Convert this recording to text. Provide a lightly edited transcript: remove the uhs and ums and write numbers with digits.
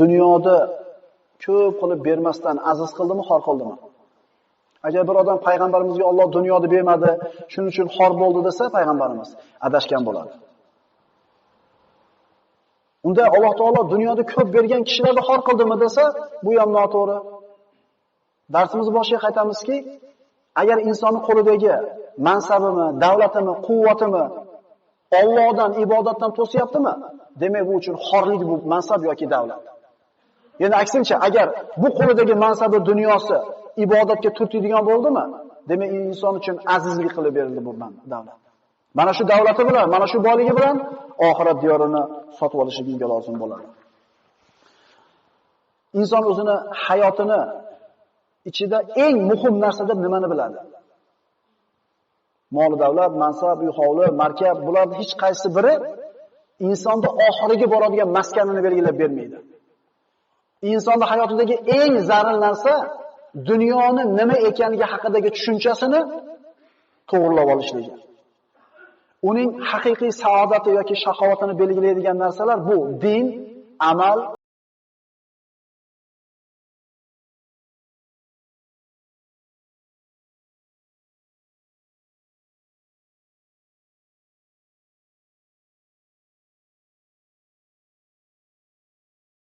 dunyoda ko'p qilib bermasdan aziz qildimi, xor qildimi? Agar bir odam payg'ambarimizga Alloh dunyoni bermadi, shuning uchun xor bo'ldi desa, payg'ambarimiz adashgan bo'ladi. Unda Alloh taolo dunyoda ko'p bergan kishilarni xor qildimi desa, bu ham noto'g'ri. Darsimizni boshiga qaytamizki, agar insonning qo'lidagi mansabimi, davlatimi, quvvatimi Allohdan, ibodatdan to'siyaptimi? Demak, bu uchun xorlik bu mansab yoki davlat. Yana aksincha, agar bu qo'lidagi mansabi, dunyosi ibodatga turtadigan bo'ldimi? Demak, inson uchun azizlik qilib berildi bu davlat. Mana shu davlati bilan, mana shu boyligi bilan oxirat diyorini sotib olishiga lozim bo'ladi. Inson o'zini hayotini ichida eng muhim narsa deb nimani biladi? Mol, davlat, mansab, uy, hovli, markab, bularning hech qaysi biri insonni oxiriga boradigan maskanini belgilab bermaydi. Insonning hayotidagi eng zarur narsa dunyoni nima ekaniga haqidagi tushunchasini to'g'rilab olishligi. Uning haqiqiy saodati yoki shaqovatini belgilaydigan narsalar bu din, amal